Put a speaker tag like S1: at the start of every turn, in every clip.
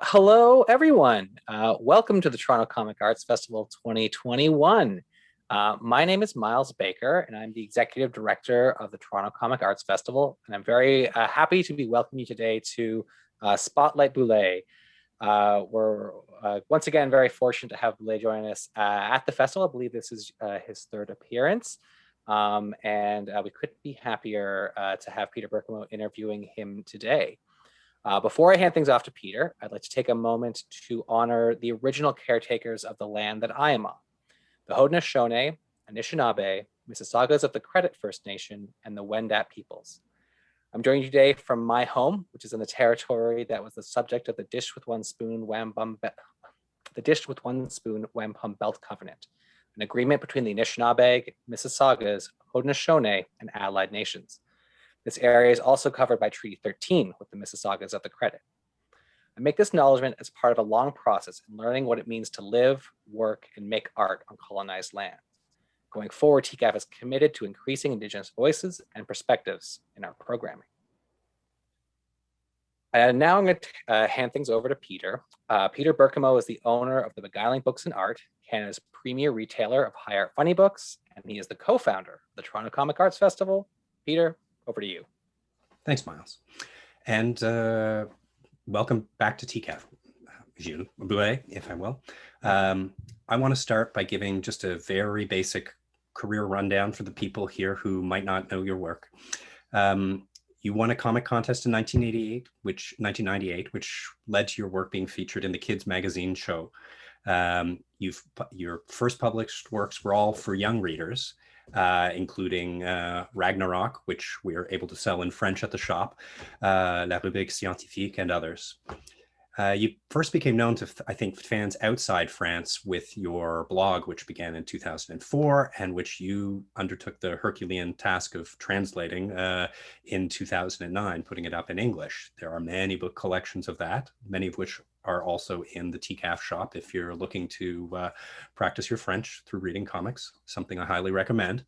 S1: Hello, everyone. Welcome to the Toronto Comic Arts Festival 2021. My name is Miles Baker, and I'm the Executive Director of the Toronto Comic Arts Festival. And I'm very happy to be welcoming you today to Spotlight Boulet. We're once again very fortunate to have Boulet join us at the festival. I believe this is his third appearance. And we couldn't be happier to have Peter Birkemoe interviewing him today. Before I hand things off to Peter, I'd like to take a moment to honor the original caretakers of the land that I am on, the Haudenosaunee, Anishinaabe, Mississaugas of the Credit First Nation, and the Wendat peoples. I'm joining you today from my home, which is in the territory that was the subject of the Dish with One Spoon Wham Bum Belt Covenant, an agreement between the Anishinaabe, Mississaugas, Haudenosaunee, and allied nations. This area is also covered by Treaty 13 with the Mississaugas of the Credit. I make this acknowledgement as part of a long process in learning what it means to live, work, and make art on colonized land. Going forward, TCAF is committed to increasing Indigenous voices and perspectives in our programming. Now I'm going to hand things over to Peter. Peter Birkemoe is the owner of the Beguiling Books and Art, Canada's premier retailer of high art funny books, and he is the co-founder of the Toronto Comic Arts Festival. Peter, over to you.
S2: Thanks, Miles. And welcome back to TCAF, Gilles Boulet, if I will. I want to start by giving just a very basic career rundown for the people here who might not know your work. You won a comic contest in 1998, which led to your work being featured in the Kids Magazine show. Your first published works were all for young readers, including Ragnarok, which we are able to sell in French at the shop, La Rubrique Scientifique, and others. You first became known to, I think, fans outside France with your blog, which began in 2004, and which you undertook the Herculean task of translating in 2009, putting it up in English. There are many book collections of that, many of which are also in the TCAF shop if you're looking to practice your French through reading comics, something I highly recommend.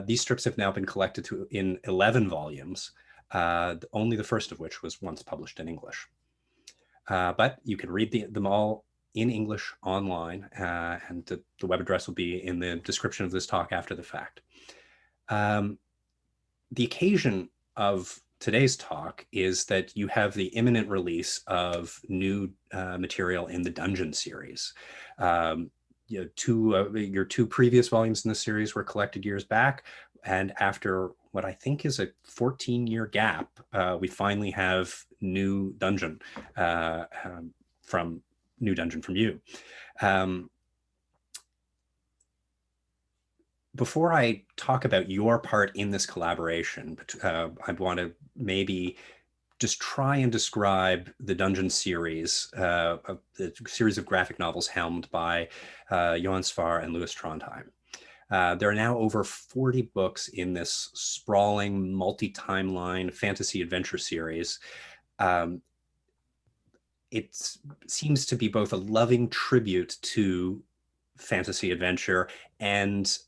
S2: These strips have now been collected in 11 volumes, only the first of which was once published in English. But you can read them all in English online, and the web address will be in the description of this talk after the fact. The occasion of today's talk is that you have the imminent release of new material in the Dungeon series. Your two previous volumes in the series were collected years back, and after what I think is a 14-year gap, we finally have New Dungeon from you. Before I talk about your part in this collaboration, I want to maybe just try and describe the Dungeon series, the series of graphic novels helmed by Joann Sfar and Louis Trondheim. There are now over 40 books in this sprawling multi-timeline fantasy adventure series. It seems to be both a loving tribute to fantasy adventure and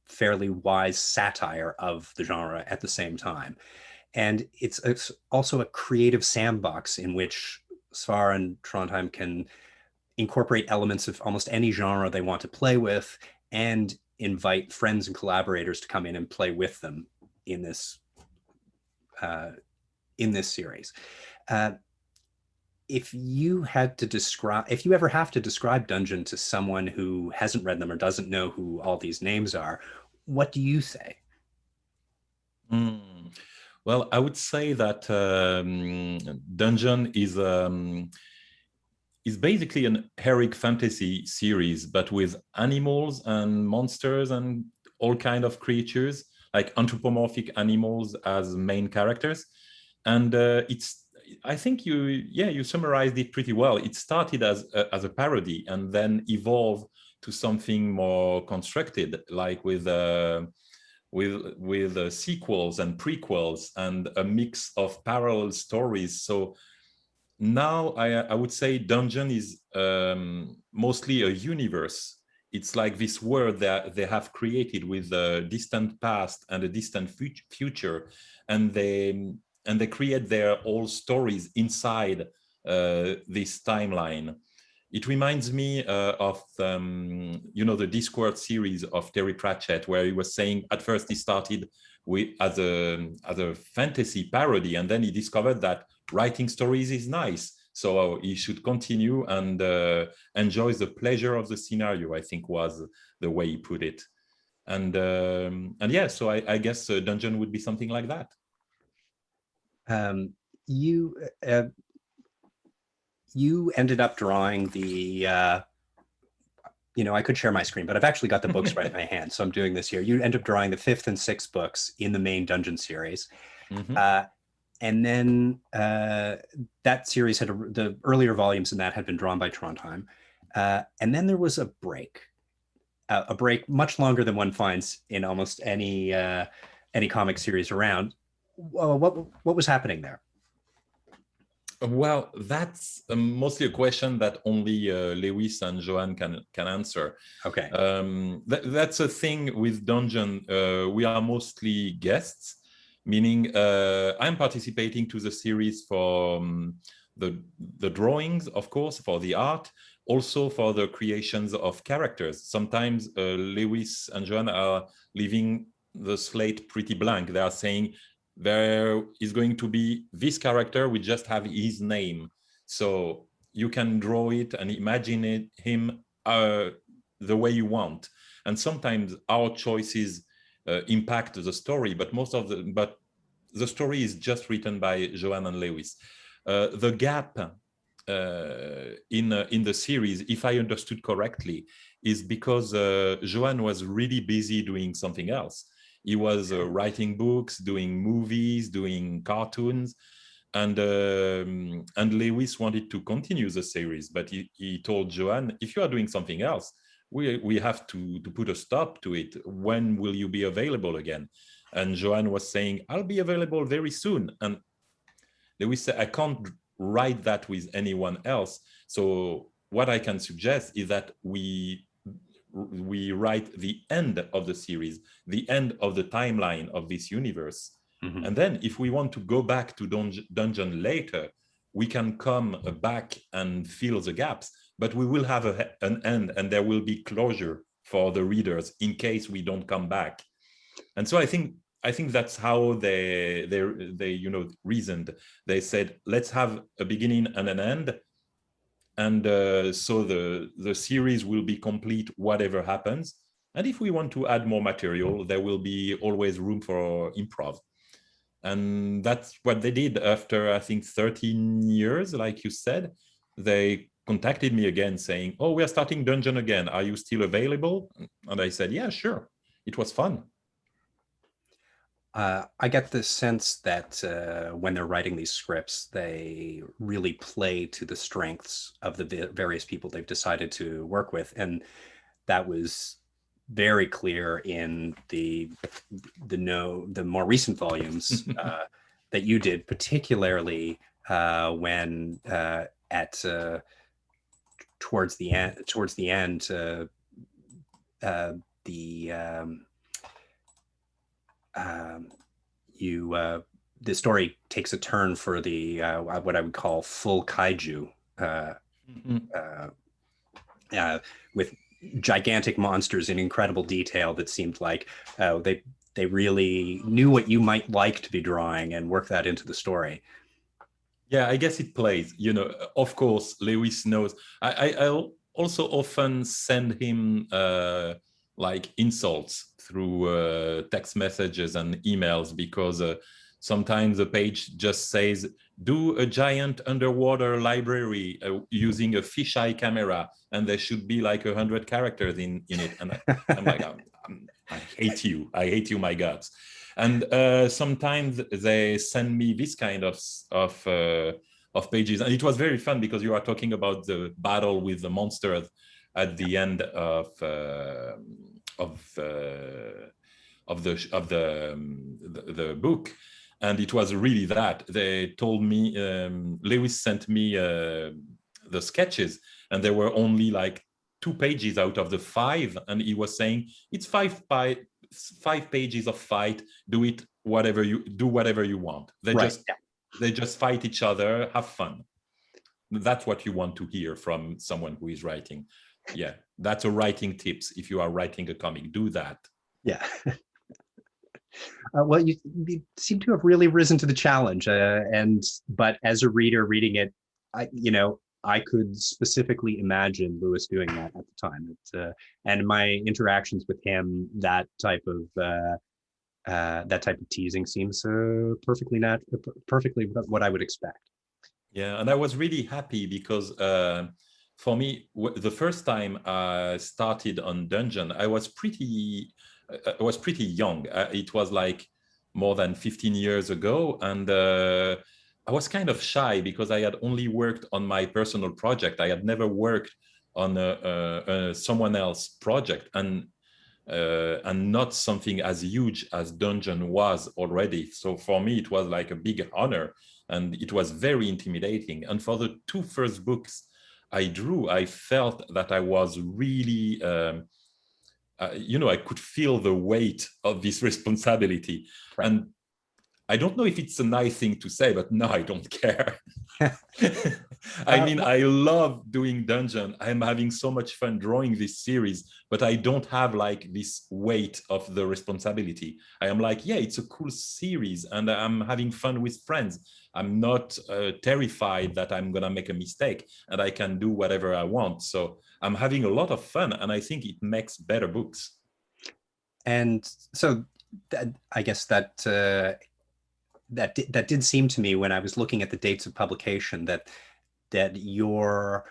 S2: fairly wise satire of the genre at the same time. And it's also a creative sandbox in which Sfar and Trondheim can incorporate elements of almost any genre they want to play with and invite friends and collaborators to come in and play with them in this series. If you ever have to describe Dungeon to someone who hasn't read them or doesn't know who all these names are, what do you say?
S3: Well, I would say that Dungeon is basically an heroic fantasy series, but with animals and monsters and all kind of creatures, like anthropomorphic animals as main characters. And I think you summarized it pretty well. It started as a parody and then evolved to something more constructed, like with sequels and prequels and a mix of parallel stories. So now I would say Dungeon is mostly a universe. It's like this world that they have created with a distant past and a distant future, and they create their own stories inside this timeline. It reminds me of, the Discworld series of Terry Pratchett, where he was saying at first he started as a fantasy parody, and then he discovered that writing stories is nice. So he should continue and enjoy the pleasure of the scenario, I think was the way he put it. And yeah, so I guess a dungeon would be something like that.
S2: You ended up drawing the, I could share my screen, but I've actually got the books right in my hand, so I'm doing this here. You ended up drawing the 5th and 6th books in the main dungeon series. Mm-hmm. And then that series had the earlier volumes in that had been drawn by Trondheim. And then there was a break much longer than one finds in almost any comic series around. What was happening there?
S3: Well, that's mostly a question that only Lewis and Joann can answer.
S2: Okay.
S3: That's a thing with Dungeon. We are mostly guests, meaning I'm participating to the series for the drawings, of course, for the art, also for the creations of characters. Sometimes Lewis and Joann are leaving the slate pretty blank. They are saying, there is going to be this character, we just have his name. So you can draw it and imagine him the way you want. And sometimes our choices impact the story, but the story is just written by Joann and Lewis. The gap in the series, if I understood correctly, is because Joann was really busy doing something else. He was writing books, doing movies, doing cartoons, and Lewis wanted to continue the series, but he told Joann, if you are doing something else, we have to put a stop to it. When will you be available again? And Joann was saying, I'll be available very soon. And Lewis said, I can't write that with anyone else. So what I can suggest is that we write the end of the series, the end of the timeline of this universe. Mm-hmm. And then if we want to go back to Dungeon later, we can come back and fill the gaps, but we will have an end and there will be closure for the readers in case we don't come back. And so I think that's how they reasoned. They said, let's have a beginning and an end. And so the series will be complete whatever happens. And if we want to add more material, there will be always room for improv. And that's what they did after, I think, 13 years, like you said. They contacted me again saying, oh, we are starting Dungeon again. Are you still available? And I said, yeah, sure. It was fun.
S2: I get the sense that when they're writing these scripts, they really play to the strengths of the various people they've decided to work with. And that was very clear in the more recent volumes that you did, particularly when towards the end, the story takes a turn for the what I would call full kaiju, with gigantic monsters in incredible detail that seemed like they really knew what you might like to be drawing and work that into the story.
S3: Yeah, I guess it plays. Of course, Lewis knows. I also often send him like insults through text messages and emails, because sometimes the page just says, do a giant underwater library using a fisheye camera, and there should be like 100 characters in it. And I'm like, I hate you. I hate you, my guts. And sometimes they send me this kind of pages. And it was very fun because you are talking about the battle with the monsters at the end of the book, and it was really that. They told me, Lewis sent me the sketches, and there were only like 2 pages out of the 5, and he was saying, it's 5 pages of fight. Do whatever you want. They just fight each other, have fun. that's what you want to hear from someone who is writing. Yeah, that's a writing tips. If you are writing a comic, do that.
S2: Yeah. Well, you seem to have really risen to the challenge, but as a reader reading it, I could specifically imagine Lewis doing that at the time. And my interactions with him, that type of teasing seems perfectly what I would expect.
S3: Yeah, and I was really happy because for me, the first time I started on Dungeon, I was pretty young. It was like more than 15 years ago, and I was kind of shy because I had only worked on my personal project. I had never worked on someone else's project, and not something as huge as Dungeon was already. So for me, it was like a big honor, and it was very intimidating. And for the two first books I drew, I felt that I was really, I could feel the weight of this responsibility. Right. And I don't know if it's a nice thing to say, but no, I don't care. I mean, I love doing Dungeon. I'm having so much fun drawing this series, but I don't have like this weight of the responsibility. I am like, yeah, it's a cool series and I'm having fun with friends. I'm not terrified that I'm going to make a mistake and I can do whatever I want. So I'm having a lot of fun, and I think it makes better books.
S2: And so I guess that did seem to me when I was looking at the dates of publication that your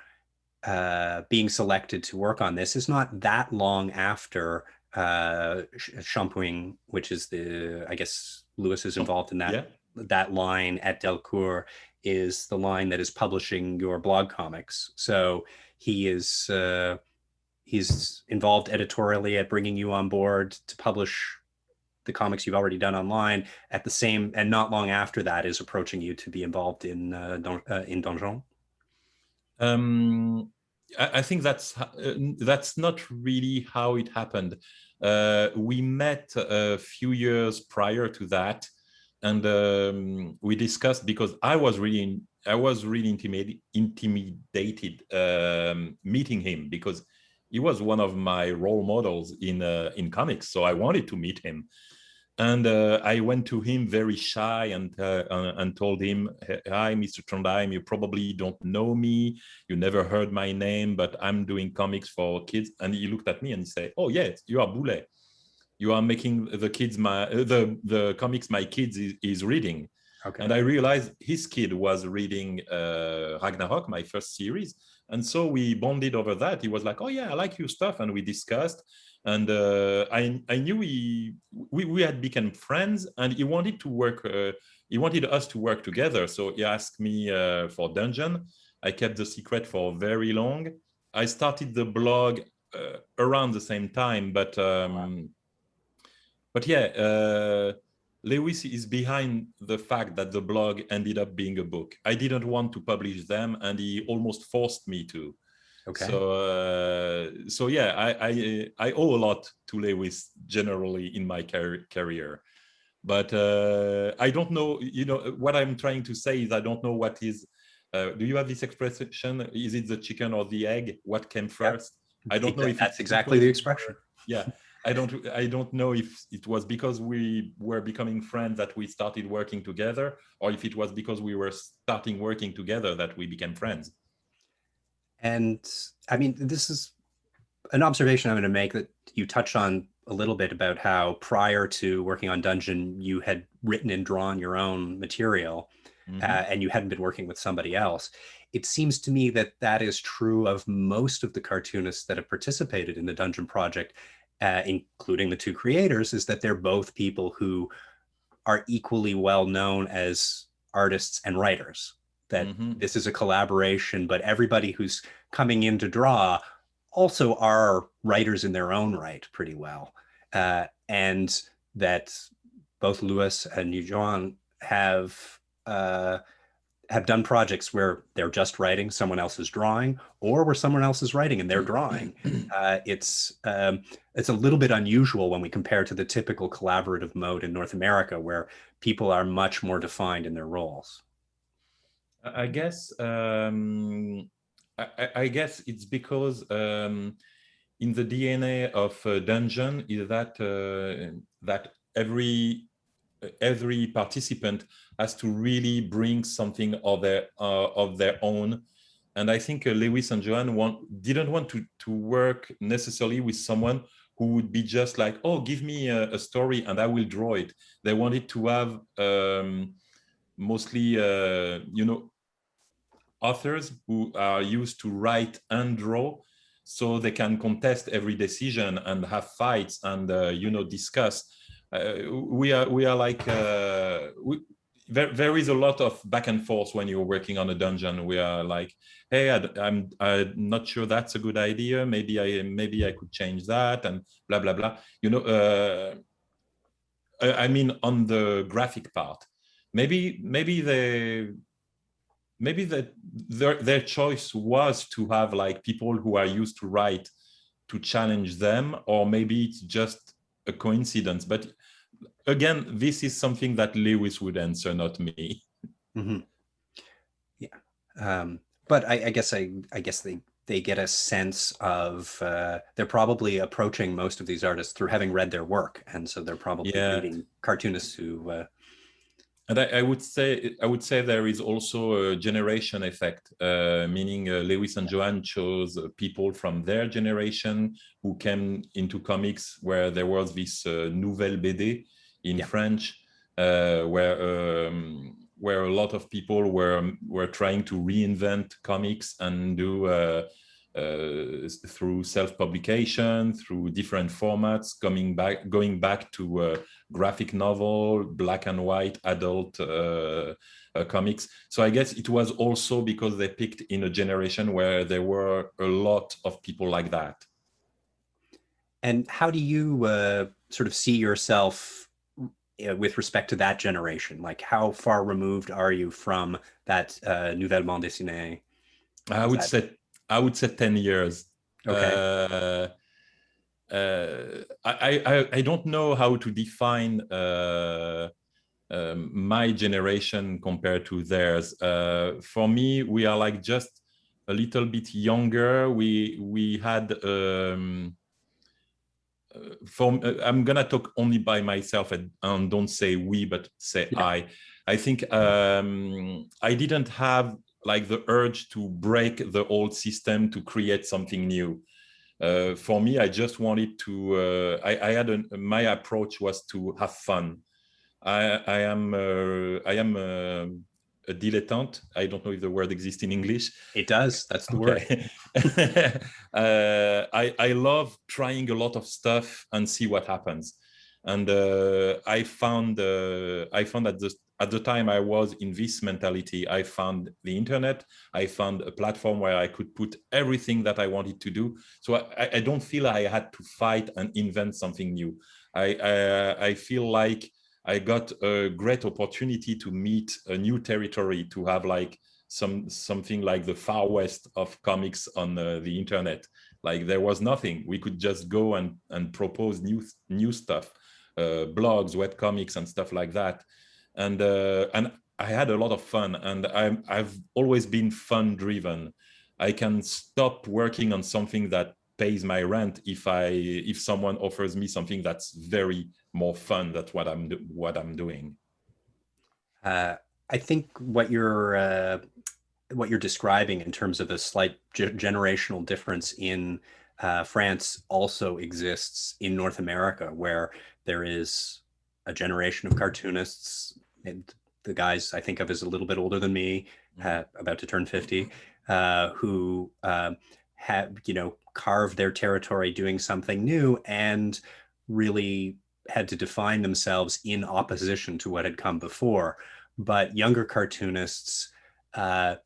S2: being selected to work on this is not that long after Shampooing, which is I guess Lewis is involved in that. Yeah. That line at Delcourt is the line that is publishing your blog comics. So he's involved editorially at bringing you on board to publish the comics you've already done online at the same, and not long after that is approaching you to be involved in Donjon.
S3: I think that's not really how it happened. We met a few years prior to that, and we discussed, because I was really intimidated meeting him, because he was one of my role models in comics. So I wanted to meet him. And I went to him very shy and told him, "Hi, Mr. Trondheim, you probably don't know me. You never heard my name, but I'm doing comics for kids." And he looked at me and he said, "Oh, yes, you are Boulet. You are making the comics my kids is reading." Okay. And I realized his kid was reading Ragnarok, my first series. And so we bonded over that. He was like, "Oh, yeah, I like your stuff." And we discussed. And I knew we had become friends, and he wanted to work. He wanted us to work together. So he asked me for Dungeon. I kept the secret for very long. I started the blog around the same time, but yeah, Lewis is behind the fact that the blog ended up being a book. I didn't want to publish them, and he almost forced me to. Okay. So yeah, I owe a lot to Lewis generally in my career, but I don't know. What I'm trying to say is I don't know what is. Do you have this expression? Is it the chicken or the egg? What came first? Yeah. I don't know if
S2: that's exactly the expression.
S3: Yeah, I don't know if it was because we were becoming friends that we started working together, or if it was because we were starting working together that we became friends.
S2: And I mean, this is an observation I'm going to make that you touched on a little bit about how prior to working on Dungeon, you had written and drawn your own material, and you hadn't been working with somebody else. It seems to me that that is true of most of the cartoonists that have participated in the Dungeon project, including the two creators, is that they're both people who are equally well known as artists and writers. That this is a collaboration, but everybody who's coming in to draw also are writers in their own right pretty well. And that both Lewis and Joann have done projects where they're just writing, someone else is drawing, or where someone else is writing and they're drawing. It's a little bit unusual when we compare to the typical collaborative mode in North America, where people are much more defined in their roles.
S3: I guess I guess it's because in the DNA of Dungeon is that that every participant has to really bring something of their own. And I think Lewis and Joann didn't want to work necessarily with someone who would be just like, oh, give me a story and I will draw it. They wanted to have mostly, authors who are used to write and draw, so they can contest every decision and have fights and discuss. We are like there is a lot of back and forth when you're working on a dungeon. We are like, hey, I'm not sure that's a good idea. Maybe I could change that and blah blah blah. I mean, on the graphic part, maybe that their choice was to have like people who are used to write to challenge them, or maybe it's just a coincidence. But again, this is something that Lewis would answer, not me.
S2: Mm-hmm. Yeah, but I guess they get a sense of they're probably approaching most of these artists through having read their work, and so they're probably reading cartoonists who.
S3: And I would say there is also a generation effect, meaning Lewis and Joann chose people from their generation who came into comics where there was this nouvelle BD in French, where a lot of people were trying to reinvent comics and do through self-publication, through different formats, going back to graphic novel, black and white adult comics. So I guess it was also because they picked in a generation where there were a lot of people like that.
S2: And how do you sort of see yourself with respect to that generation? Like, how far removed are you from that nouvelle bande dessinée?
S3: I would say 10 years.
S2: Okay.
S3: I don't know how to define my generation compared to theirs. For me, we are like just a little bit younger. We had I'm gonna talk only by myself and don't say we, but say I. I think I didn't have like the urge to break the old system to create something new. For me, I just wanted to. My approach was to have fun. I am a dilettante. I don't know if the word exists in English.
S2: It does. That's the word.
S3: I love trying a lot of stuff and see what happens. And I found at the time I was in this mentality, I found the internet. I found a platform where I could put everything that I wanted to do. So I don't feel I had to fight and invent something new. I feel like I got a great opportunity to meet a new territory, to have like something like the far west of comics on the internet. Like there was nothing. We could just go and propose new stuff, blogs, webcomics, and stuff like that. And I had a lot of fun, and I've always been fun driven. I can stop working on something that pays my rent if someone offers me something that's very more fun. That's what I'm doing.
S2: I think what you're describing in terms of a slight generational difference in France also exists in North America, where there is a generation of cartoonists, and the guys I think of as a little bit older than me, about to turn 50, who have, carved their territory doing something new and really had to define themselves in opposition to what had come before. But younger cartoonists, are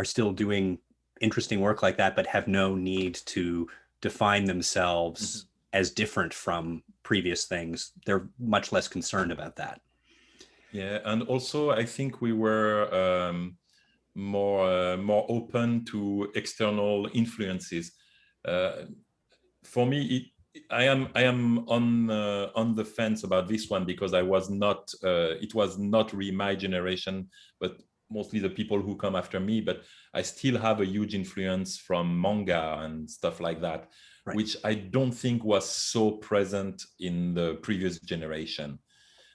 S2: still doing interesting work like that, but have no need to define themselves as different from previous things. They're much less concerned about that.
S3: Yeah, and also I think we were more open to external influences. For me, I am on the fence about this one because I was not. It was not really my generation, but mostly the people who come after me. But I still have a huge influence from manga and stuff like that,
S2: Right.
S3: which I don't think was so present in the previous generation.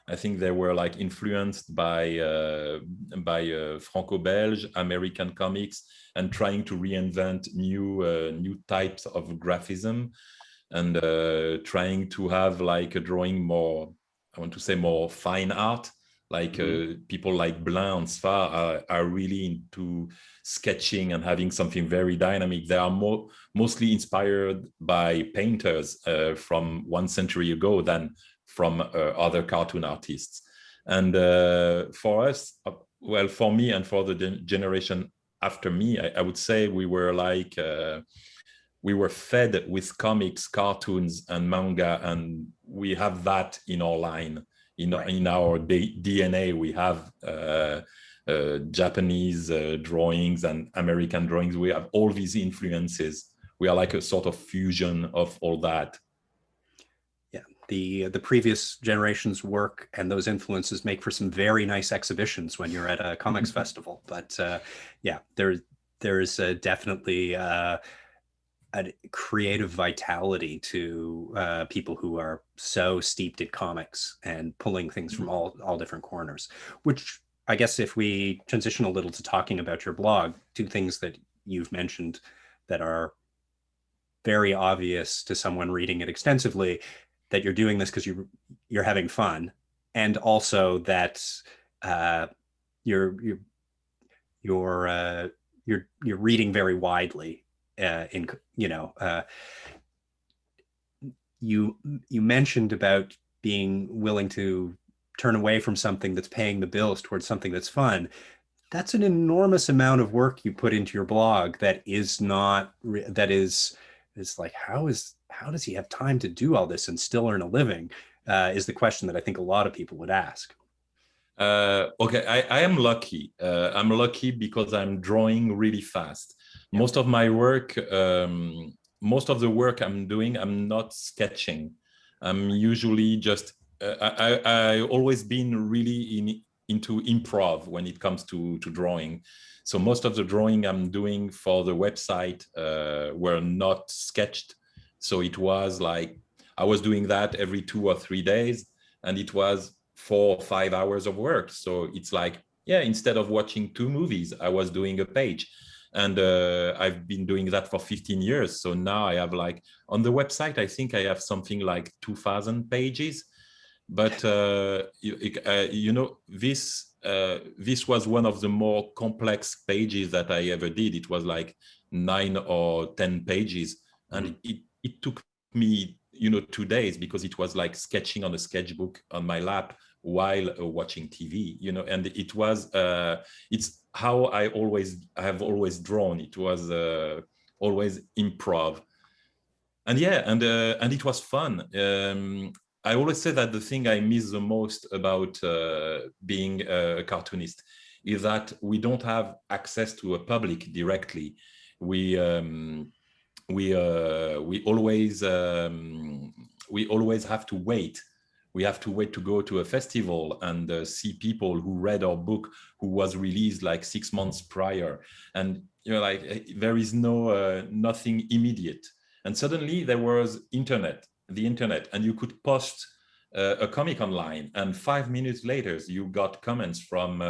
S3: I think they were like influenced by Franco-Belge American comics and trying to reinvent new types of graphism and trying to have like a drawing more, I want to say more fine art. Like people like Boulet and Sfar are really into sketching and having something very dynamic. They are mostly inspired by painters from 1 century ago than from other cartoon artists. And for us, well, for me and for the generation after me, I would say we were like we were fed with comics, cartoons, and manga, and we have that in our line, in our DNA. We have Japanese drawings and American drawings. We have all these influences. We are like a sort of fusion of all that.
S2: The previous generation's work and those influences make for some very nice exhibitions when you're at a comics festival. But yeah, there's definitely a creative vitality to people who are so steeped in comics and pulling things from all different corners. Which I guess if we transition a little to talking about your blog, two things that you've mentioned that are very obvious to someone reading it extensively, that you're doing this because you're having fun, and also that you're reading very widely. You mentioned about being willing to turn away from something that's paying the bills towards something that's fun. That's an enormous amount of work you put into your blog. That is like, how does he have time to do all this and still earn a living? Is the question that I think a lot of people would ask.
S3: Okay, I am lucky. I'm lucky because I'm drawing really fast. Yep. Most of my work, most of the work I'm doing, I'm not sketching. I'm usually just, I always been really into improv when it comes to drawing. So most of the drawing I'm doing for the website were not sketched. So it was like, I was doing that every 2 or 3 days, and it was 4 or 5 hours of work. So it's like, yeah, instead of watching 2 movies, I was doing a page. And I've been doing that for 15 years. So now I have like, on the website, I think I have something like 2,000 pages. But this was one of the more complex pages that I ever did. It was like 9 or 10 pages. And it took me 2 days, because it was like sketching on a sketchbook on my lap while watching TV, and it was it's how I have always drawn. It was always improv, and and it was fun. I always say that the thing I miss the most about being a cartoonist is that we don't have access to a public directly. We always have to wait. We have to wait to go to a festival and see people who read our book, who was released like 6 months prior, and like there is nothing immediate. And suddenly there was the internet, and you could post a comic online, and 5 minutes later you got comments from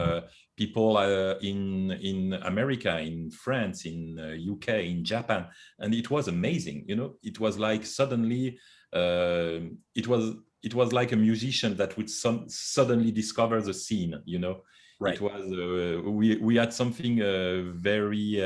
S3: people in America, in France, in UK, in Japan, and it was amazing. It was like suddenly it was like a musician that would suddenly discover the scene. Right. It was we had something very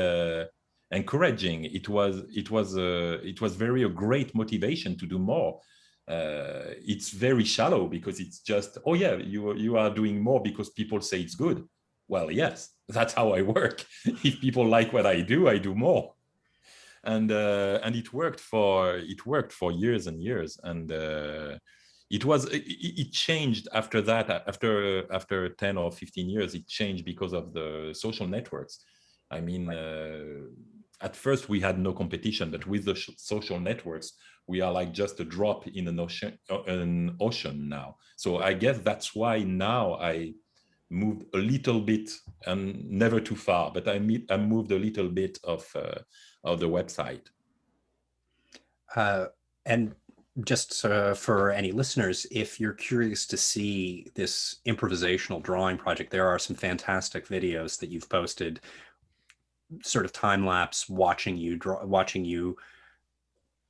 S3: encouraging. It was very a great motivation to do more. It's very shallow, because it's just, oh yeah, you are doing more because people say it's good. Well, yes, that's how I work. If people like what I do more. And it worked for years and years. And it changed after that. After 10 or 15 years, it changed because of the social networks. I mean, at first we had no competition, but with the social networks, we are like just a drop in an ocean now. So I guess that's why now I moved a little bit, and never too far, but I moved a little bit of the website.
S2: And just for any listeners, if you're curious to see this improvisational drawing project, there are some fantastic videos that you've posted, sort of time lapse, watching you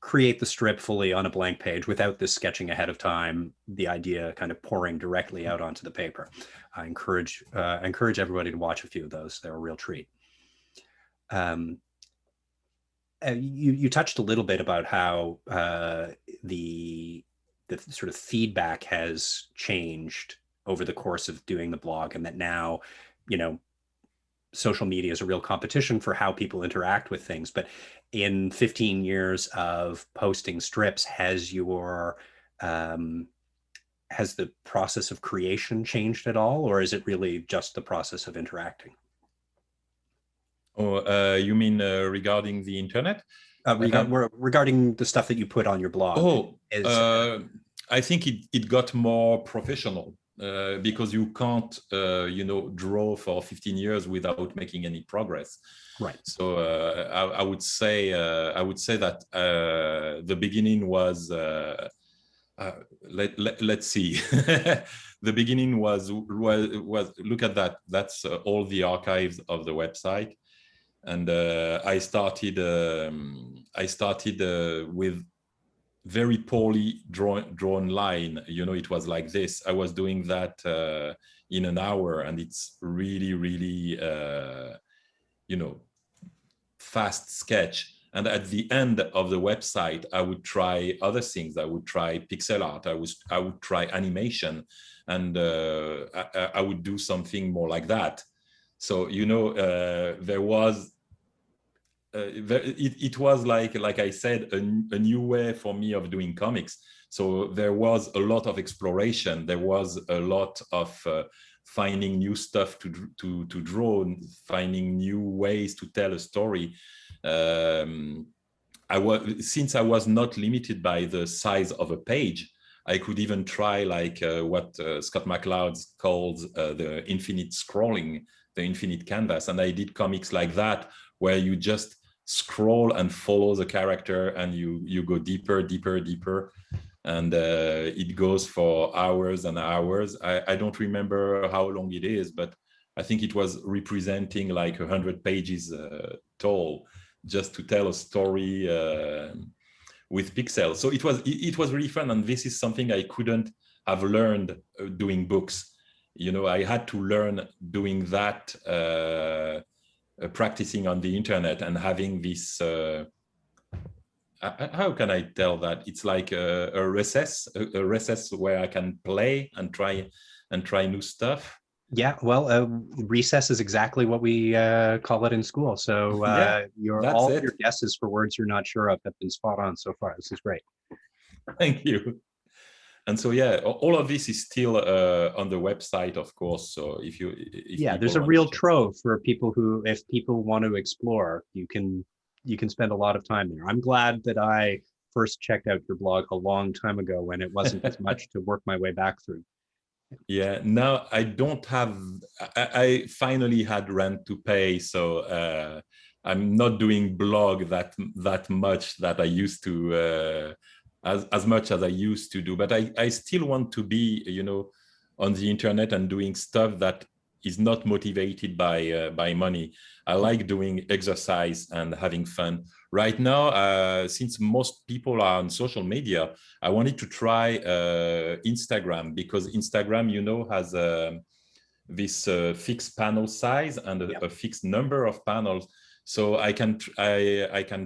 S2: create the strip fully on a blank page without this sketching ahead of time, the idea kind of pouring directly out onto the paper. I encourage everybody to watch a few of those. They're a real treat. You touched a little bit about how the sort of feedback has changed over the course of doing the blog, and that now, social media is a real competition for how people interact with things. But in 15 years of posting strips, has the process of creation changed at all, or is it really just the process of interacting?
S3: Oh, you mean regarding the internet?
S2: Regarding the stuff that you put on your blog.
S3: I think it got more professional. Because you can't, draw for 15 years without making any progress.
S2: Right.
S3: So I would say that the beginning was. Let's see. The beginning was look at that. That's all the archives of the website, and I started with very poorly drawn line. It was like this. I was doing that in an hour, and it's really fast sketch. And at the end of the website, I would try other things. I would try pixel art. I would try animation, and I would do something more like that. So there was. It was like I said, a new way for me of doing comics. So there was a lot of exploration. There was a lot of finding new stuff to draw, finding new ways to tell a story. Since I was not limited by the size of a page, I could even try what Scott McCloud calls the infinite scrolling, the infinite canvas. And I did comics like that, where you just scroll and follow the character, and you go deeper, and it goes for hours and hours. I don't remember how long it is, but I think it was representing like 100 pages tall, just to tell a story with pixels. So it was really fun, and this is something I couldn't have learned doing books. I had to learn doing that. Practicing on the internet and having this how can I tell that? It's like a recess where I can play and try new stuff.
S2: Yeah, well, recess is exactly what we call it in school. So your guesses for words you're not sure of have been spot on so far. This is great.
S3: Thank you. And so, all of this is still on the website, of course. So if
S2: there's a real trove for people if people want to explore, you can spend a lot of time there. I'm glad that I first checked out your blog a long time ago when it wasn't as much to work my way back through.
S3: Yeah, now I don't have. I finally had rent to pay, so I'm not doing blog that much that I used to. As much as I used to do, but I still want to be, on the internet and doing stuff that is not motivated by money. I like doing exercise and having fun. Right now, since most people are on social media, I wanted to try Instagram, because Instagram, has this fixed panel size and a fixed number of panels. So I can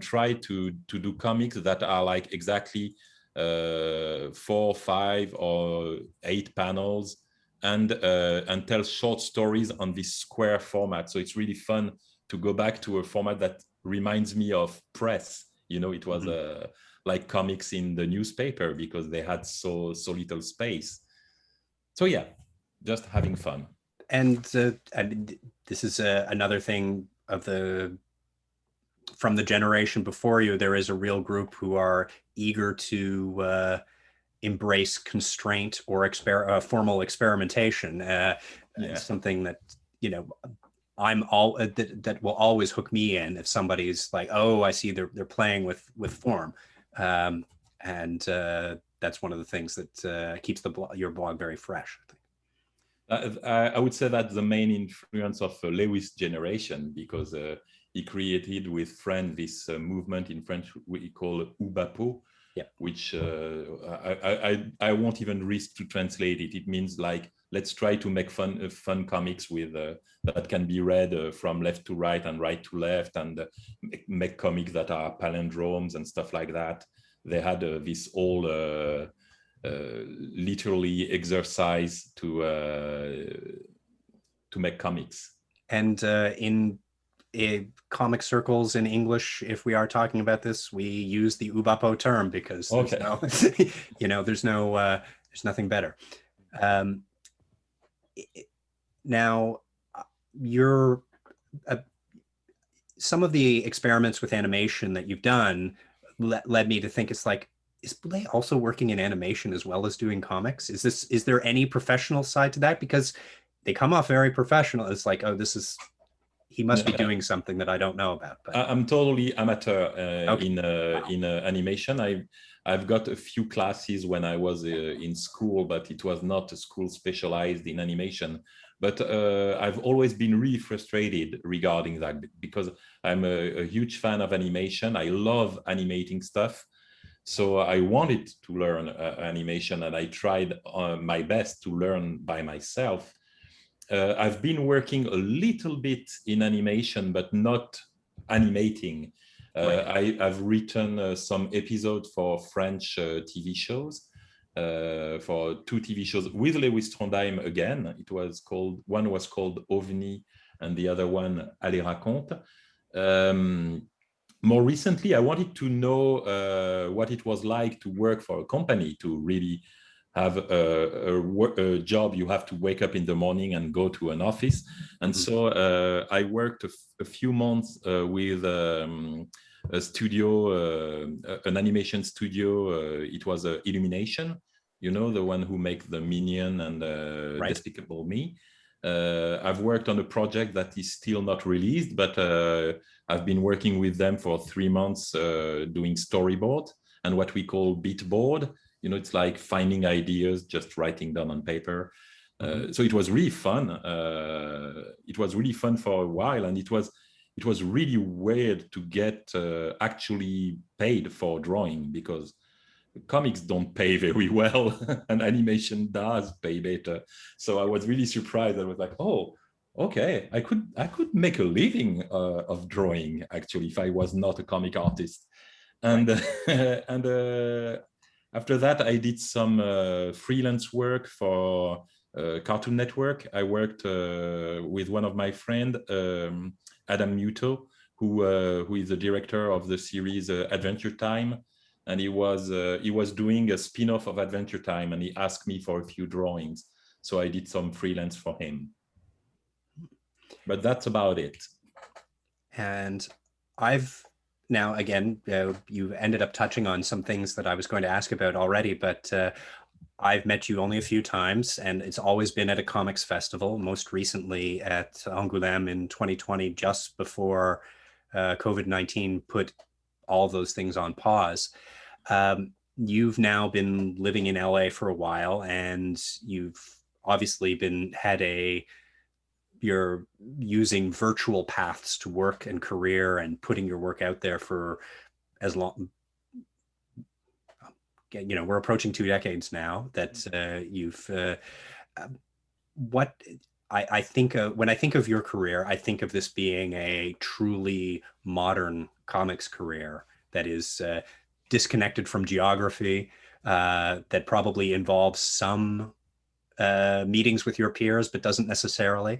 S3: try to do comics that are like exactly 4, 5, or 8 panels, and tell short stories on this square format. So it's really fun to go back to a format that reminds me of press. It was like comics in the newspaper, because they had so little space. So just having fun.
S2: And this is another thing of the from the generation before you, there is a real group who are eager to embrace constraint or formal experimentation. Something that, you know, that will always hook me in if somebody's like, oh, I see they're playing with form, and that's one of the things that keeps your blog very fresh, I think.
S3: I would say that's the main influence of Lewis' generation, because he created with friends this movement in French we call Oubapo, which I won't even risk to translate it. It means like, let's try to make fun comics with that can be read from left to right and right to left, and make comics that are palindromes and stuff like that. They had this all literally exercise to make comics. And
S2: in comic circles in English, if we are talking about this, we use the Oubapo term because there's nothing better. Now, some of the experiments with animation that you've done led me to think, it's like, is Boulet also working in animation as well as doing comics? Is there any professional side to that? Because they come off very professional. It's like, oh, he must be doing something that I don't know about. But
S3: I'm totally amateur in animation. I've got a few classes when I was in school, but it was not a school specialized in animation. But I've always been really frustrated regarding that, because I'm a huge fan of animation. I love animating stuff. So I wanted to learn animation, and I tried my best to learn by myself. I've been working a little bit in animation, but not animating. I've written some episodes for French TV shows, for 2 TV shows with Lewis Trondheim again. One was called OVNI, and the other one, Allez raconte. More recently, I wanted to know what it was like to work for a company, to really have a job. You have to wake up in the morning and go to an office. And so I worked a few months with a studio, an animation studio. It was Illumination, the one who make the Minion and Despicable Me. I've worked on a project that is still not released, but I've been working with them for 3 months doing storyboard and what we call beat board. It's like finding ideas, just writing down on paper. So it was really fun. It was really fun for a while, and it was really weird to get actually paid for drawing, because comics don't pay very well, and animation does pay better. So I was really surprised. I was like, oh, okay, I could make a living of drawing, actually, if I was not a comic artist. And after that, I did some freelance work for Cartoon Network. I worked with one of my friends, Adam Muto, who is the director of the series Adventure Time. And he was doing a spin-off of Adventure Time, and he asked me for a few drawings. So I did some freelance for him. But that's about it.
S2: And now, again, you've ended up touching on some things that I was going to ask about already, but I've met you only a few times, and it's always been at a comics festival, most recently at Angoulême in 2020, just before COVID-19 put all those things on pause. You've now been living in LA for a while, and you've obviously you're using virtual paths to work and career and putting your work out there for as long, we're approaching 2 decades now that you've, I think when I think of your career, I think of this being a truly modern comics career that is disconnected from geography, that probably involves some meetings with your peers, but doesn't necessarily.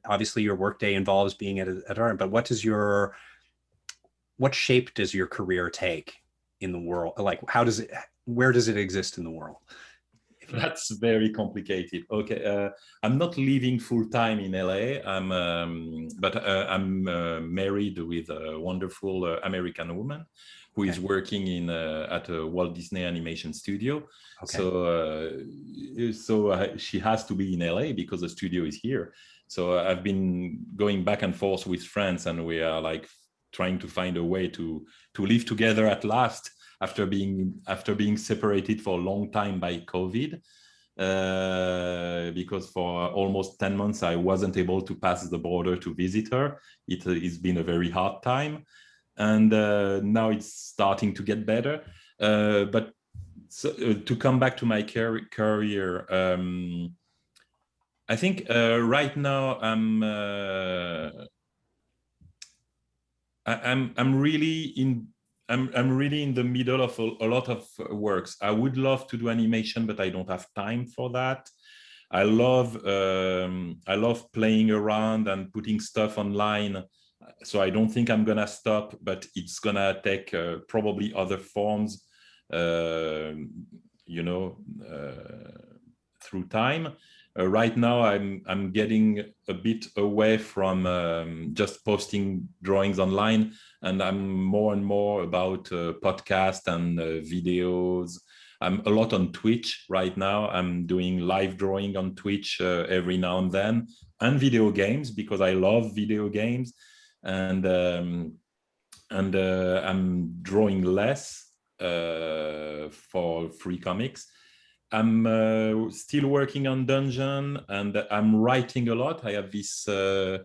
S2: Obviously your workday involves being at art, but what shape does your career take in the world? Like, where does it exist in the world?
S3: That's very complicated. Okay, I'm not living full time in LA. I'm married with a wonderful American woman who is working in at a Walt Disney Animation Studio.
S2: Okay.
S3: So she has to be in LA because the studio is here. So I've been going back and forth with friends, and we are like trying to find a way to live together at last after being separated for a long time by COVID. Because for almost 10 months I wasn't able to pass the border to visit her. It's been a very hard time, and now it's starting to get better. But to come back to my career, I think right now I'm really in the middle of a lot of works. I would love to do animation, but I don't have time for that. I love playing around and putting stuff online. So I don't think I'm gonna stop, but it's gonna take probably other forms, through time. Right now, I'm getting a bit away from just posting drawings online, and I'm more and more about podcasts and videos. I'm a lot on Twitch right now. I'm doing live drawing on Twitch every now and then, and video games because I love video games, and I'm drawing less for free comics. I'm still working on Dungeon, and I'm writing a lot. I have this. I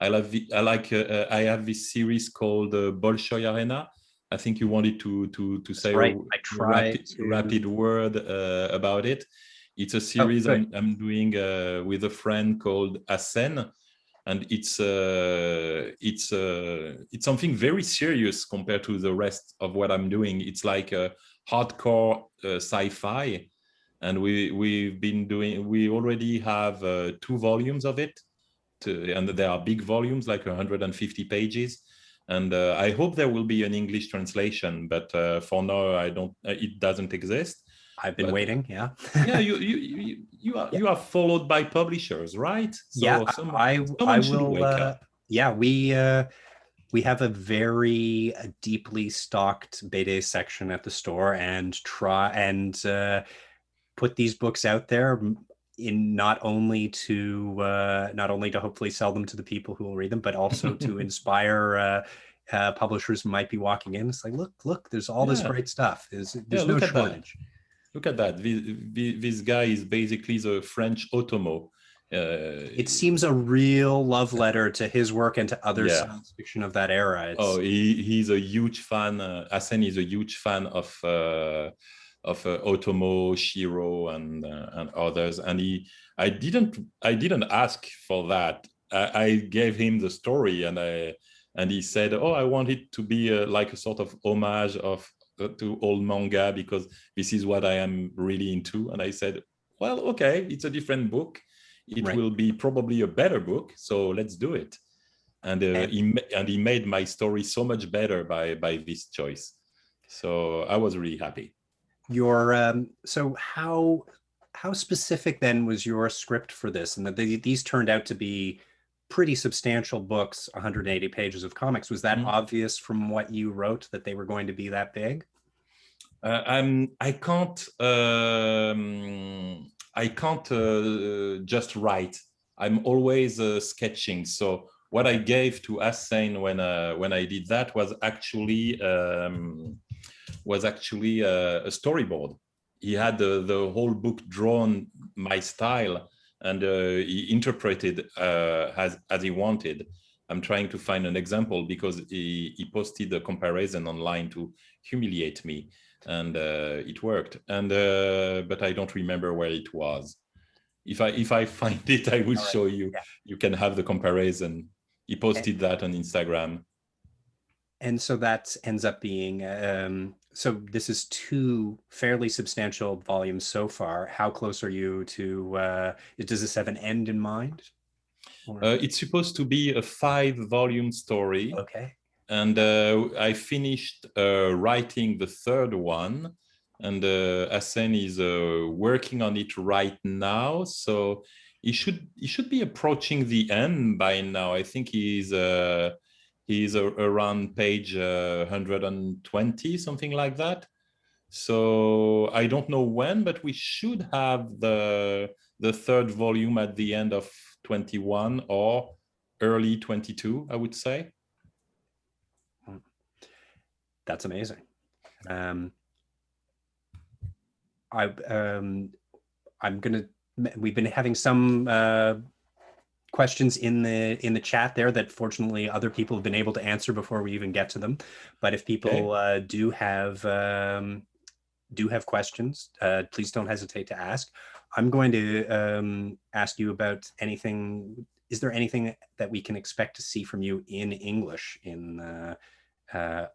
S3: have this series called Bolshoi Arena. I think you wanted to say
S2: right.
S3: a rapid word about it. It's a series I'm doing with a friend called Asen, and it's something very serious compared to the rest of what I'm doing. It's like a hardcore sci-fi. And we already have 2 volumes of it, and they are big volumes, like 150 pages. And I hope there will be an English translation, but for now, it doesn't exist.
S2: I've been waiting. Yeah.
S3: Yeah, you are followed by publishers, right? So
S2: yeah,
S3: someone should wake up.
S2: Yeah, we have a very deeply stocked BD section at the store, and put these books out there in not only to hopefully sell them to the people who will read them, but also to inspire publishers who might be walking in. It's like, look, there's all this great stuff. There's no shortage.
S3: Look at that. This guy is basically the French Otomo.
S2: It seems a real love letter to his work and to other science fiction of that era.
S3: He's a huge fan. Asen is a huge fan of Otomo, Shiro, and others. And I didn't ask for that. I gave him the story, and he said, "Oh, I want it to be like a sort of homage to old manga because this is what I am really into." And I said, "Well, okay, it's a different book. It will be probably a better book, so let's do it." And he made my story so much better by this choice. So I was really happy.
S2: So how specific then was your script for this? And that these turned out to be pretty substantial books, 180 pages of comics. Was that obvious from what you wrote that they were going to be that big?
S3: I can't just write. I'm always sketching. So what I gave to Asen when I did that was actually a storyboard. He had the whole book drawn my style, and he interpreted as he wanted. I'm trying to find an example because he posted a comparison online to humiliate me, and it worked. And but I don't remember where it was. If I find it, I will show you. Yeah. You can have the comparison. He posted that on Instagram.
S2: And so that ends up being, so this is 2 fairly substantial volumes so far. How close are you to, does this have an end in mind?
S3: It's supposed to be a 5-volume story.
S2: Okay.
S3: And I finished writing the 3rd one. and Asen is working on it right now. So he should be approaching the end by now. I think he's around page 120, something like that. So I don't know when, but we should have the third volume at the end of 21 or early 22, I would say.
S2: That's amazing. We've been having some questions in the chat there that fortunately other people have been able to answer before we even get to them. But if people do have questions, please don't hesitate to ask. I'm going to ask you about anything. Is there anything that we can expect to see from you in English in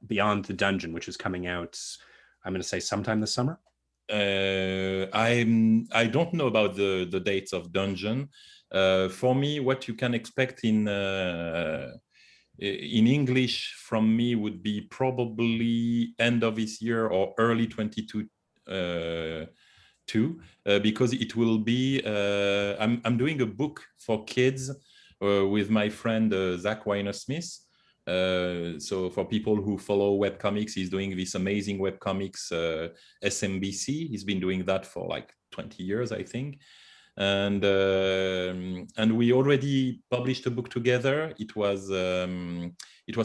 S2: Beyond the Dungeon, which is coming out, I'm going to say sometime this summer?
S3: I don't know about the dates of Dungeon. For me, what you can expect in English from me would be probably end of this year or early 22 because it will be I'm doing a book for kids with my friend Zach Weiner-Smith. So for people who follow webcomics, he's doing this amazing webcomics SMBC. He's been doing that for like 20 years, I think. And we already published a book together. It was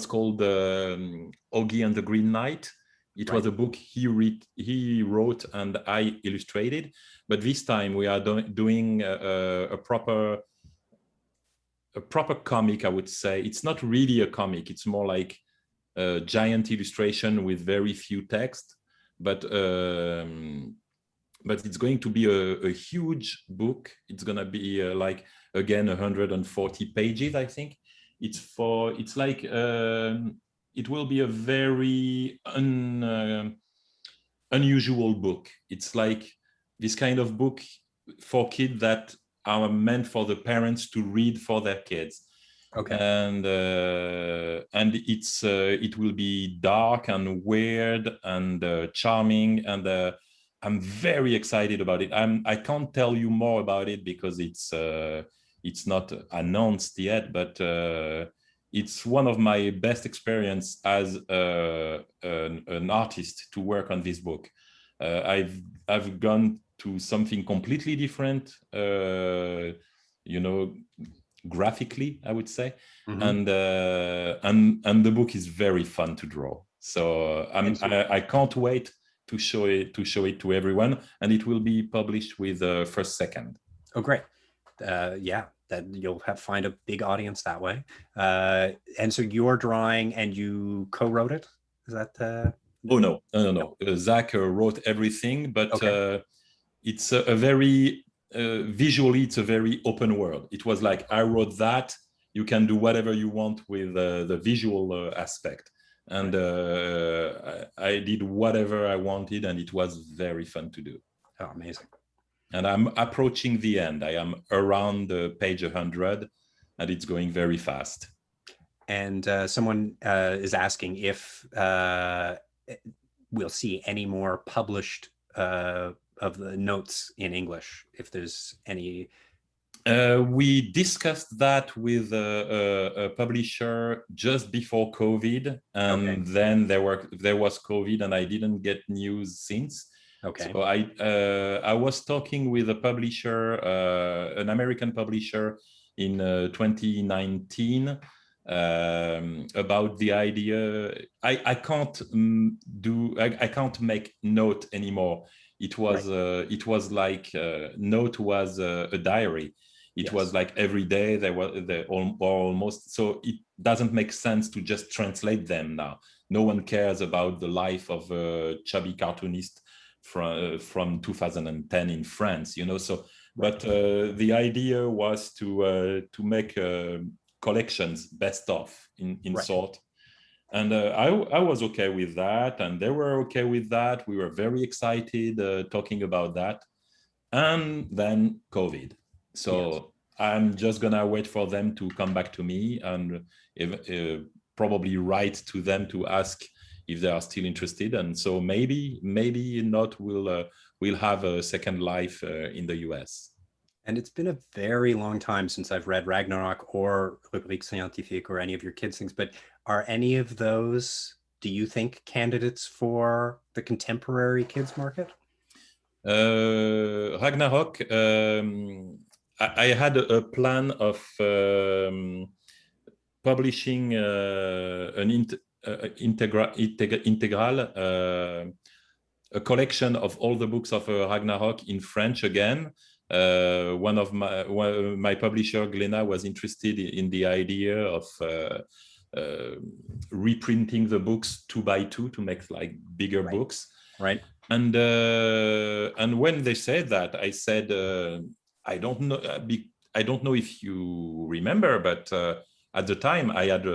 S3: called Augie and the Green Knight. It was a book he wrote and I illustrated. But this time we are doing a proper comic, I would say. It's not really a comic. It's more like a giant illustration with very few text. But it's going to be a huge book. It's going to be like, again, 140 pages, I think. It will be a very unusual book. It's like this kind of book for kids that are meant for the parents to read for their kids.
S2: Okay.
S3: And it will be dark and weird and charming, and I'm very excited about it. I can't tell you more about it because it's not announced yet, but it's one of my best experience as an artist to work on this book. I've gone to something completely different, graphically, I would say, and the book is very fun to draw. So I can't wait to show it to everyone, and it will be published with First Second.
S2: Oh, great! Yeah, that you'll find a big audience that way. And so you're drawing, and you co-wrote it. Is that?
S3: Oh no. Zach wrote everything, but it's a very visually, it's a very open world. It was like I wrote that. You can do whatever you want with the visual aspect. And I did whatever I wanted, and it was very fun to do.
S2: Oh, amazing.
S3: And I'm approaching the end. I am around page 100, and it's going very fast.
S2: And someone is asking if we'll see any more published of the notes in English, if there's any.
S3: We discussed that with a publisher just before COVID, and then there was COVID, and I didn't get news since.
S2: Okay.
S3: So I was talking with a publisher, an American publisher, in 2019 about the idea. I can't make note anymore. It was like note was a diary. It was like every day there was almost. So it doesn't make sense to just translate them now. No one cares about the life of a chubby cartoonist from 2010 in France, So, but the idea was to make collections best of in sort. And I was okay with that, and they were okay with that. We were very excited talking about that. And then COVID. So I'm just going to wait for them to come back to me and probably write to them to ask if they are still interested. And so maybe not will have a second life in the US.
S2: And it's been a very long time since I've read Ragnarok or Rubrique Scientifique or any of your kids' things, but are any of those, do you think, candidates for the contemporary kids market?
S3: Ragnarok, I had a plan of publishing an integral, a collection of all the books of Ragnarok in French again. One of my publisher, Glénat, was interested in the idea of reprinting the books 2 by 2 to make like bigger books.
S2: Right.
S3: And when they said that, I said, I don't know if you remember, but at the time I had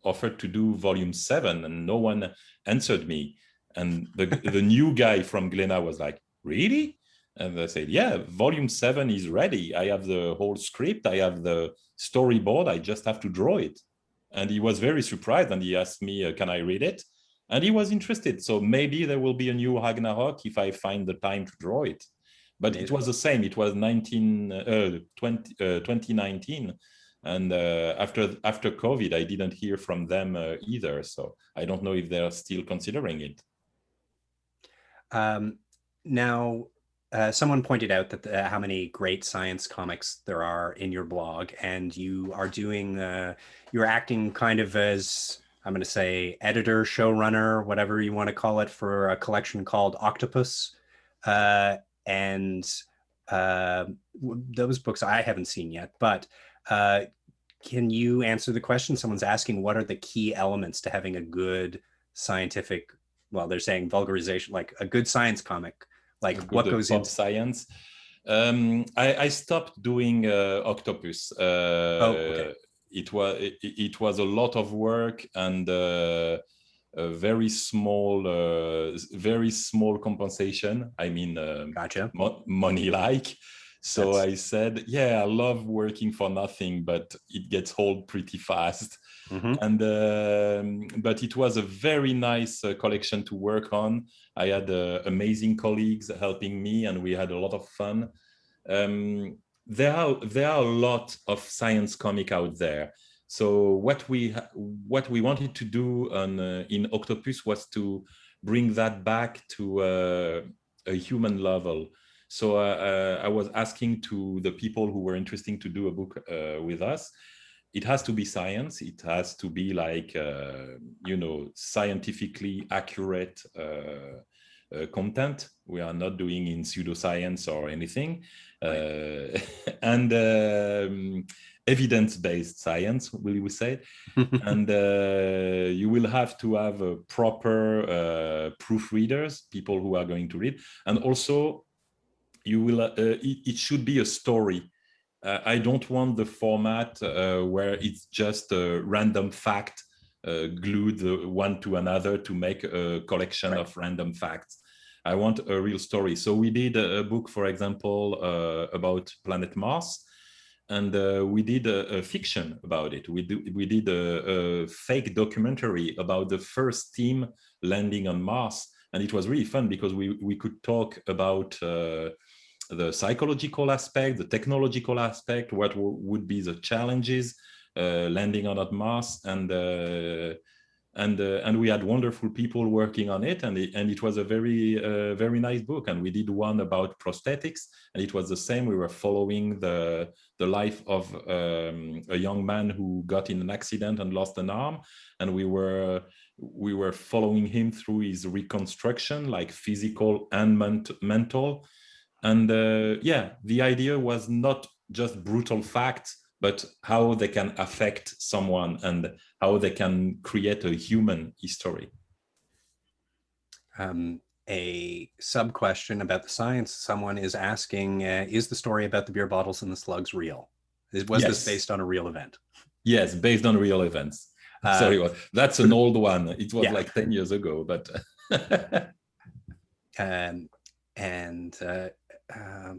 S3: offered to do volume 7 and no one answered me. And the new guy from Glénat was like, really? And I said, yeah, volume 7 is ready. I have the whole script. I have the storyboard. I just have to draw it. And he was very surprised. And he asked me, can I read it? And he was interested. So maybe there will be a new Ragnarok if I find the time to draw it. But it was the same. It was 2019. And after COVID, I didn't hear from them either. So I don't know if they're still considering it.
S2: Now, someone pointed out that how many great science comics there are in your blog, and you are doing, you're acting kind of as, I'm going to say, editor, showrunner, whatever you want to call it, for a collection called Octopus. Those books I haven't seen yet, but can you answer the question? Someone's asking, what are the key elements to having a good scientific, well, they're saying vulgarization, like a good science comic, like what goes into
S3: science? I stopped doing Octopus.
S2: Okay.
S3: It was a lot of work and a very small compensation. I mean,
S2: Gotcha.
S3: Money like. So I said, yeah, I love working for nothing, but it gets old pretty fast.
S2: Mm-hmm.
S3: And but it was a very nice collection to work on. I had amazing colleagues helping me, and we had a lot of fun. There are a lot of science comic out there. So what we wanted to do in Octopus was to bring that back to a human level. So I was asking to the people who were interested to do a book with us. It has to be science. It has to be like, scientifically accurate content. We are not doing in pseudoscience or anything. And evidence-based science, will we say. And you will have to have a proper proofreaders, people who are going to read. And also, you will. It should be a story. I don't want the format where it's just a random fact glued one to another to make a collection of random facts. I want a real story. So we did a book, for example, about planet Mars, and we did a fiction about it. We did a fake documentary about the first team landing on Mars, and it was really fun because we could talk about the psychological aspect, the technological aspect, what would be the challenges landing on Mars, and we had wonderful people working on it, and it was a very nice book. And we did one about prosthetics, and it was the same. We were following the life of a young man who got in an accident and lost an arm, and we were following him through his reconstruction, like physical and mental. And the idea was not just brutal facts, but how they can affect someone and how they can create a human history.
S2: A sub question about the science. Someone is asking, is the story about the beer bottles and the slugs real? Was this based on a real event?
S3: Yes, based on real events. Sorry, that's an old one. It was like 10 years ago, but...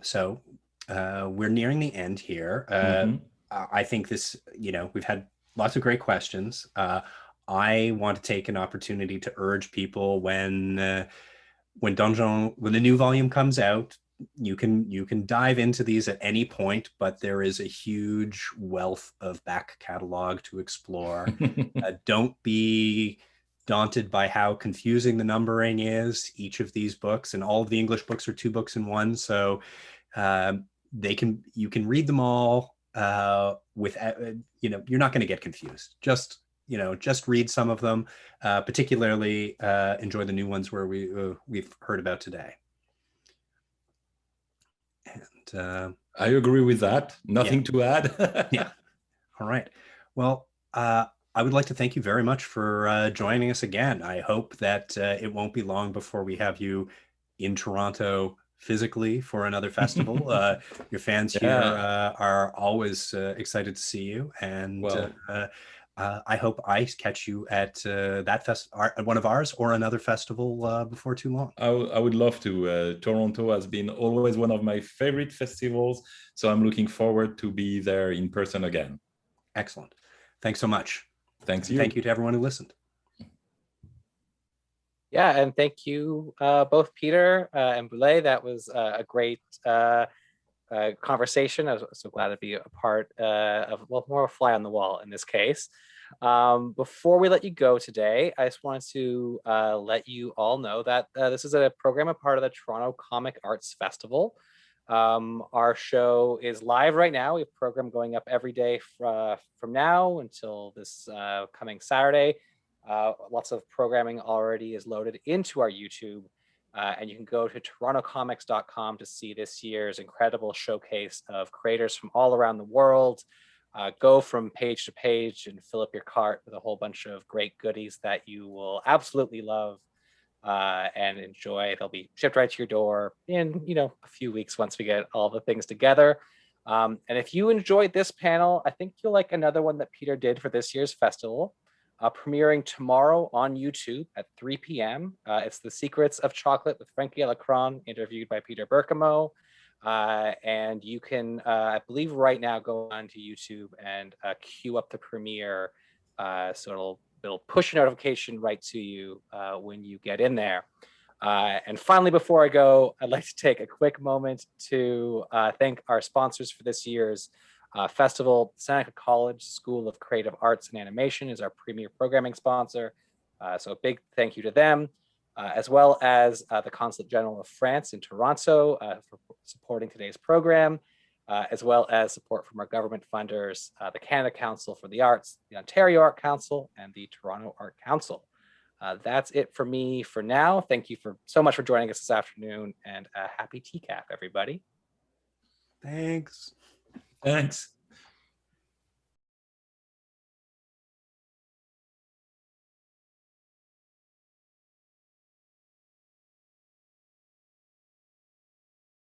S2: So we're nearing the end here. I think this, we've had lots of great questions. I want to take an opportunity to urge people when the new volume comes out, you can dive into these at any point, but there is a huge wealth of back catalog to explore. Don't be daunted by how confusing the numbering is. Each of these books, and all of the English books are 2 books in one, so you can read them all with you're not going to get confused. Just read some of them, particularly enjoy the new ones where we've heard about today. And
S3: I agree with that. Nothing to add.
S2: Yeah. All right. Well, I would like to thank you very much for joining us again. I hope that it won't be long before we have you in Toronto physically for another festival. Your fans here are always excited to see you, and I hope I catch you at one of ours or another festival before too long.
S3: I would love to. Toronto has been always one of my favorite festivals, so I'm looking forward to be there in person again.
S2: Excellent. Thanks so much.
S3: Thanks.
S2: Thank you to everyone who listened.
S1: Yeah, and thank you both Peter and Boulet. That was a great conversation. I was so glad to be a part of, well, more of a fly on the wall in this case. Before we let you go today, I just wanted to let you all know that this is a program, a part of the Toronto Comic Arts Festival. Our show is live right now. We have a program going up every day from now until this coming Saturday. Lots of programming already is loaded into our YouTube. And you can go to torontocomics.com to see this year's incredible showcase of creators from all around the world. Go from page to page and fill up your cart with a whole bunch of great goodies that you will absolutely love and enjoy. They'll be shipped right to your door in a few weeks once we get all the things together. And if you enjoyed this panel, I think you'll like another one that Peter did for this year's festival. Premiering tomorrow on YouTube at 3 p.m. It's The Secrets of Chocolate with Frankie Lacron, interviewed by Peter Birkemoe. And you can, I believe right now, go onto YouTube and queue up the premiere. So it'll push a notification right to you when you get in there. And finally, before I go, I'd like to take a quick moment to thank our sponsors for this year's festival. Seneca College School of Creative Arts and Animation is our premier programming sponsor. So a big thank you to them, as well as the Consulate General of France in Toronto for supporting today's program, as well as support from our government funders, the Canada Council for the Arts, the Ontario Art Council, and the Toronto Art Council. That's it for me for now. Thank you so much for joining us this afternoon, and happy TCAF, everybody.
S2: Thanks.
S3: Thanks.